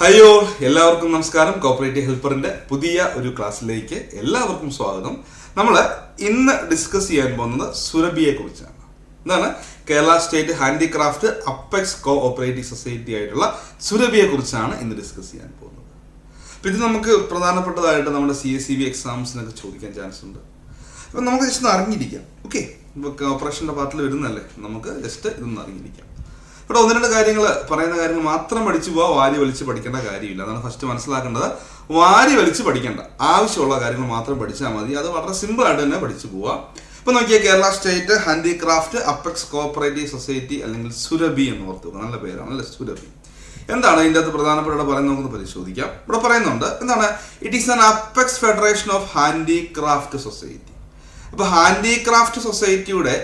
Hello എല്ലാവർക്കും നമസ്കാരം. Cooperative ഹെൽപ്പറിന്റെ പുതിയ ഒരു ക്ലാസ്സിലേക്ക് എല്ലാവർക്കും സ്വാഗതം. നമ്മൾ ഇന്ന് ഡിസ്കസ് ചെയ്യാൻ പോകുന്നത് സുരഭിയെ കുറിച്ചാണ്. എന്താണ് Kerala state handicraft apex co operative society ആയിട്ടുള്ള സുരഭിയെ കുറിച്ചാണ് ഇന്ന് ഡിസ്കസ് ചെയ്യാൻ പോകുന്നത്. അപ്പം ഇത് നമുക്ക് പ്രധാനപ്പെട്ടതായിട്ട് നമ്മുടെ CSEB എക്സാംസിനൊക്കെ ചോദിക്കാൻ ചാൻസ് ഉണ്ട്. അപ്പം നമുക്ക് ജസ്റ്റ് ഒന്ന് അറിഞ്ഞിരിക്കാം. ഓക്കെ, ഇപ്പോൾ ഓപ്പറേഷൻ്റെ പാർട്ടിൽ വരുന്നല്ലേ, നമുക്ക് ജസ്റ്റ് ഇതൊന്ന് അറിഞ്ഞിരിക്കാം. ഇവിടെ ഒന്ന് രണ്ട് കാര്യങ്ങൾ പറയുന്ന കാര്യങ്ങൾ മാത്രം പഠിച്ചു പോവാ, വാരി വലിച്ച് പഠിക്കേണ്ട കാര്യമില്ല. അതാണ് ഫസ്റ്റ് മനസ്സിലാക്കേണ്ടത്. വാരി വലിച്ച് പഠിക്കേണ്ട, ആവശ്യമുള്ള കാര്യങ്ങൾ മാത്രം പഠിച്ചാൽ മതി. അത് വളരെ സിമ്പിൾ ആയിട്ട് തന്നെ പഠിച്ചു പോവാ. ഇപ്പൊ നോക്കിയാൽ Kerala state handicraft apex cooperative society അല്ലെങ്കിൽ സുരഭി എന്ന് ഓർത്തു, നല്ല പേരാണ് അല്ലെ, സുരഭി. എന്താണ് ഇതിൻ്റെ അകത്ത് പ്രധാനപ്പെട്ട പറയുന്നത് നമുക്ക് പരിശോധിക്കാം. ഇവിടെ പറയുന്നുണ്ട് എന്താണ്, it is an apex federation of handicraft society. അപ്പൊ ഹാൻഡിക്രാഫ്റ്റ് സൊസൈറ്റിയുടെ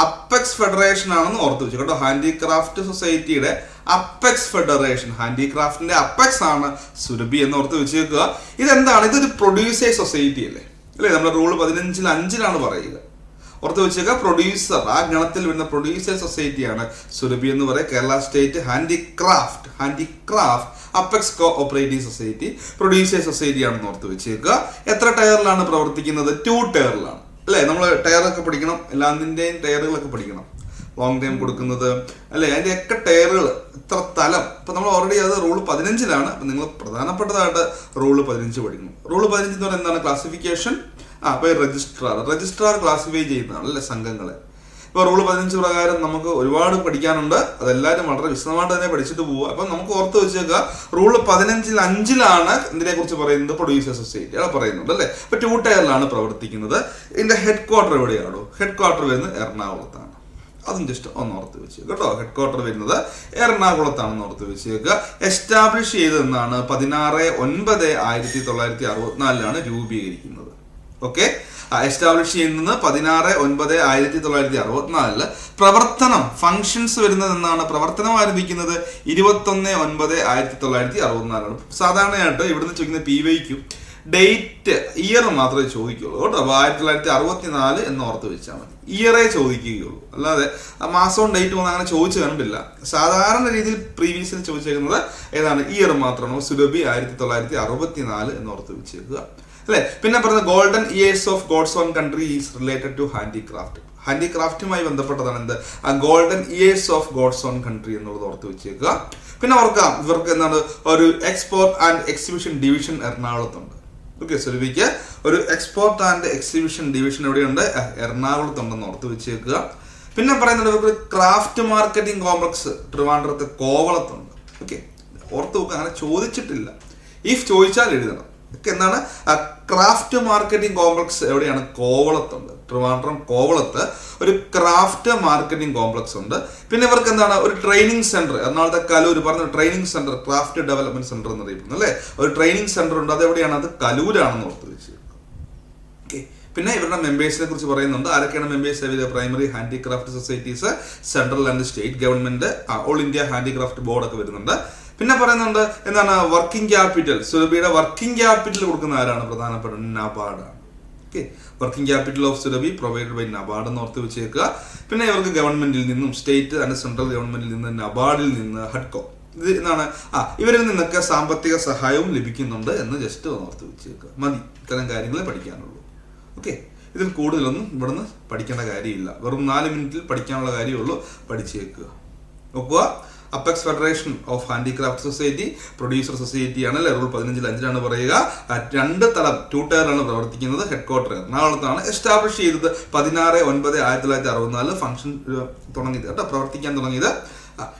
അപ്പെക്സ് ഫെഡറേഷൻ ആണെന്ന് ഓർത്ത് വെച്ചു കേട്ടോ. ഹാൻഡിക്രാഫ്റ്റ് സൊസൈറ്റിയുടെ അപ്പെക്സ് ഫെഡറേഷൻ, ഹാൻഡിക്രാഫ്റ്റിന്റെ അപ്പെക്സ് ആണ് സുരഭി എന്ന് ഓർത്ത് വെച്ചേക്കുക. ഇതെന്താണ്, ഇതൊരു പ്രൊഡ്യൂസേഴ്സ് സൊസൈറ്റി അല്ലേ, നമ്മുടെ റൂൾ 15(5) പറയുക. ഓർത്ത് വെച്ചേക്കുക, പ്രൊഡ്യൂസർ, ആ ഗണത്തിൽ വരുന്ന പ്രൊഡ്യൂസേഴ്സ് സൊസൈറ്റിയാണ് സുരഭി എന്ന് പറയുക. Kerala state handicraft apex co operative society producers society ആണെന്ന് ഓർത്ത് വെച്ചേക്കുക. എത്ര ടയറിലാണ് പ്രവർത്തിക്കുന്നത്? 2 ടയറിലാണ് അല്ലേ. നമ്മൾ ടയറൊക്കെ പഠിക്കണം, എല്ലാത്തിൻ്റെയും ടയറുകളൊക്കെ പഠിക്കണം. ലോങ് ടൈം കൊടുക്കുന്നത് അല്ലേ, അതിൻ്റെയൊക്കെ ടയറുകൾ എത്ര തലം. ഇപ്പം നമ്മൾ ഓൾറെഡി അത് റൂൾ 15 അപ്പം നിങ്ങൾ പ്രധാനപ്പെട്ടതായിട്ട് റൂൾ 15 പഠിക്കണം. റൂൾ 15 എന്ന് പറഞ്ഞാൽ എന്താണ്? ക്ലാസിഫിക്കേഷൻ. അപ്പോൾ രജിസ്ട്രാർ ക്ലാസിഫൈ ചെയ്യുന്നതാണ് അല്ലേ സംഘങ്ങളെ. ഇപ്പോൾ റൂൾ 15 പ്രകാരം നമുക്ക് ഒരുപാട് പഠിക്കാനുണ്ട്. അതെല്ലാവരും വളരെ വിശദമായിട്ട് തന്നെ പഠിച്ചിട്ട് പോവുക. അപ്പം നമുക്ക് ഓർത്ത് വെച്ചേക്കുക, റൂൾ 15(5) ഇതിനെ കുറിച്ച് പറയുന്നത് പ്രൊഡ്യൂസർ സൊസൈറ്റി ആണ് പറയുന്നുണ്ട് അല്ലേ. ഇപ്പൊ 2 ടയറിലാണ് പ്രവർത്തിക്കുന്നത്. ഇതിന്റെ ഹെഡ് ക്വാർട്ടർ എവിടെയാണോ? ഹെഡ് ക്വാർട്ടർ വരുന്നത് എറണാകുളത്താണ്. അതും ജസ്റ്റ് ഒന്ന് ഓർത്ത് വെച്ചേക്കുക കേട്ടോ. ഹെഡ് ക്വാർട്ടർ വരുന്നത് എറണാകുളത്താണെന്ന് ഓർത്ത് വെച്ചേക്കുക. എസ്റ്റാബ്ലിഷ് ചെയ്തതെന്നാണ് 16/9/1964 രൂപീകരിക്കുന്നത്. ഓക്കെ, എസ്റ്റാബ്ലിഷ് ചെയ്യുന്നത് 16/9/1964. പ്രവർത്തനം ഫങ്ഷൻസ് വരുന്നത് എന്നാണ്, പ്രവർത്തനം ആരംഭിക്കുന്നത് 21/9/1964. സാധാരണയായിട്ട് ഇവിടുന്ന് ചോദിക്കുന്ന PYQ ഡേറ്റ്, ഇയർ മാത്രമേ ചോദിക്കുകയുള്ളൂ കേട്ടോ. അപ്പോൾ 1964 എന്ന് ഓർത്ത് വെച്ചാൽ മതി. ഇയറേ ചോദിക്കുകയുള്ളൂ, അല്ലാതെ മാസവും ഡേറ്റും ഒന്നും അങ്ങനെ ചോദിച്ചു കണ്ടില്ല. സാധാരണ രീതിയിൽ പ്രീവിയസിൽ ചോദിച്ചേക്കുന്നത് ഏതാണ്? ഇയർ മാത്രമാണ്. സുരഭി 1964 എന്ന് ഓർത്ത് വെച്ചേക്കുക അല്ലെ. പിന്നെ പറഞ്ഞ golden years of God's own country is related to handicraft. ഹാൻഡിക്രാഫ്റ്റുമായി ബന്ധപ്പെട്ടതാണ് എന്ത്? ആ golden years of God's own country എന്നുള്ളത് ഓർത്ത് വെച്ചേക്കുക. പിന്നെ ഓർക്കാം, ഇവർക്ക് എന്താണ്, ഒരു എക്സ്പോർട്ട് ആൻഡ് എക്സിബിഷൻ ഡിവിഷൻ എറണാകുളത്തുണ്ട്. ഓക്കെ, സുരഭിക്ക് ഒരു എക്സ്പോർട്ട് ആൻഡ് എക്സിബിഷൻ ഡിവിഷൻ എവിടെയുണ്ട്? എറണാകുളത്തുണ്ടെന്ന് ഓർത്ത് വെച്ചേക്കുക. പിന്നെ പറയുന്നത് ഇവർക്ക് ക്രാഫ്റ്റ് മാർക്കറ്റിംഗ് കോംപ്ലക്സ് ട്രിവാൻഡ്രത്ത് കോവളത്തുണ്ട്. ഓക്കെ, ഓർത്ത് വെക്കുക, അങ്ങനെ ചോദിച്ചിട്ടില്ല. ഇഫ് ചോദിച്ചാൽ എഴുതണം. എന്താണ് ക്രാഫ്റ്റ് മാർക്കറ്റിംഗ് കോംപ്ലക്സ് എവിടെയാണ്? കോവളത്തുണ്ട്. ട്രിവാൻഡ്രം കോവളത്ത് ഒരു ക്രാഫ്റ്റ് മാർക്കറ്റിംഗ് കോംപ്ലക്സ് ഉണ്ട്. പിന്നെ ഇവർക്ക് എന്താണ്, ഒരു ട്രെയിനിങ് സെന്റർ എറണാകുളത്തെ കലൂർ പറഞ്ഞ training centre, craft development centre എന്ന് അറിയപ്പെടുന്നു അല്ലേ. ഒരു ട്രെയിനിങ് സെന്റർ ഉണ്ട്, അതെവിടെയാണ്? അത് കലൂരാണെന്ന് ഓർത്ത് വെച്ച്. ഓക്കെ, പിന്നെ ഇവരുടെ മെമ്പേഴ്സിനെ കുറിച്ച് പറയുന്നുണ്ട്. ആരൊക്കെയാണ് members? Primary handicraft societies, central and state government, all India handicraft board ഒക്കെ വരുന്നുണ്ട്. പിന്നെ പറയുന്നുണ്ട് എന്താണ്, വർക്കിംഗ് ക്യാപിറ്റൽ. സുരഭിയുടെ വർക്കിംഗ് ക്യാപിറ്റൽ കൊടുക്കുന്ന ആരാണ്? പ്രധാനപ്പെട്ട നബാർഡാണ്. Okay, working capital of Surabhi provided by NABARD എന്ന് ഓർത്ത് വെച്ചേക്കുക. പിന്നെ ഇവർക്ക് ഗവൺമെന്റിൽ നിന്നും, സ്റ്റേറ്റ് ആൻഡ് സെൻട്രൽ ഗവൺമെന്റിൽ നിന്ന്, നബാർഡിൽ നിന്ന്, ഹഡ്കോ, ഇത് എന്താണ്, ഇവരിൽ നിന്നൊക്കെ സാമ്പത്തിക സഹായവും ലഭിക്കുന്നുണ്ട് എന്ന് ജസ്റ്റ് ഓർത്ത് വെച്ചേക്കുക. മതി, ഇത്തരം കാര്യങ്ങളെ പഠിക്കാനുള്ളൂ. ഓക്കെ, ഇതിൽ കൂടുതലൊന്നും ഇവിടുന്ന് പഠിക്കേണ്ട കാര്യമില്ല. വെറും 4 മിനിറ്റിൽ പഠിക്കാനുള്ള കാര്യമുള്ളൂ. പഠിച്ചേക്കുക. നോക്കുക, apex federation of handicraft society producer society ആണ് അല്ലെ. റൂൾ 15(5) പറയുക. 2 തലം 2 ടയറിലാണ് പ്രവർത്തിക്കുന്നത്. ഹെഡ് ക്വാർട്ടർ എറണാകുളത്താണ്. എസ്റ്റാബ്ലിഷ് ചെയ്തത് 16/9/1964. ഫംഗ്ഷൻ തുടങ്ങിയത് കേട്ടോ, പ്രവർത്തിക്കാൻ തുടങ്ങിയത്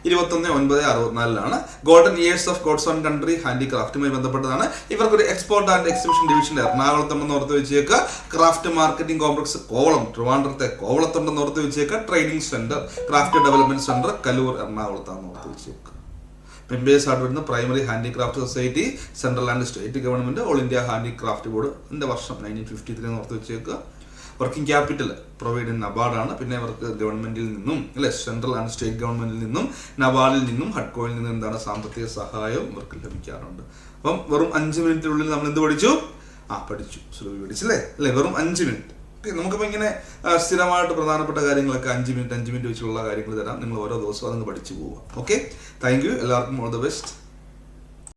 21/9/1964. Golden years of God's own country ഹാൻഡിക്രാഫ്റ്റുമായി ബന്ധപ്പെട്ടതാണ്. ഇവർക്കൊരു എക്സ്പോർട്ട് ആൻഡ് എക്സിബിഷൻ ഡിവിഷൻ എറണാകുളത്തുണ്ടെന്ന് ഓർത്ത് വെച്ചേക്കുക. ക്രാഫ്റ്റ് മാർക്കറ്റിംഗ് കോംപ്ലക്സ് കോവളം, ട്രിവാൻഡ്രത്തെ കോവളത്തുണ്ടെന്ന് ഓർത്ത് വെച്ചേക്കുക. Training centre, craft development centre Kaloor എറണാകുളത്താണെന്ന് ഓർത്ത് വെച്ചേക്കുക. മെമ്പേഴ്സ് ആയിട്ട് വരുന്ന primary handicraft society, central and state government, all India handicraft board. ഇതിന്റെ വർഷം 1953 എന്ന് ഓർത്ത് വെച്ചേക്കുക. വർക്കിംഗ് ക്യാപിറ്റൽ പ്രൊവൈഡ് നബാർഡാണ്. പിന്നെ ഇവർക്ക് ഗവൺമെന്റിൽ നിന്നും അല്ലെ, സെൻട്രൽ ആൻഡ് സ്റ്റേറ്റ് ഗവൺമെന്റിൽ നിന്നും, നബാർഡിൽ നിന്നും, ഹഡ്കോയിൽ നിന്നും എന്താണ്, സാമ്പത്തിക സഹായവും ഇവർക്ക് ലഭിക്കാറുണ്ട്. അപ്പം വെറും 5 മിനിറ്റിനുള്ളിൽ നമ്മൾ എന്ത് പഠിച്ചു? പഠിച്ചു, സുലഭി പഠിച്ചല്ലേ അല്ലേ, വെറും 5 മിനിറ്റ്. നമുക്കിപ്പോൾ ഇങ്ങനെ സ്ഥിരമായിട്ട് പ്രധാനപ്പെട്ട കാര്യങ്ങളൊക്കെ 5 മിനിറ്റ് വെച്ചുള്ള കാര്യങ്ങൾ തരാം. നിങ്ങൾ ഓരോ ദിവസവും അതങ്ങ് പഠിച്ചു പോവുക. Okay, thank you. എല്ലാവർക്കും ഓൾ ദ ബെസ്റ്റ്.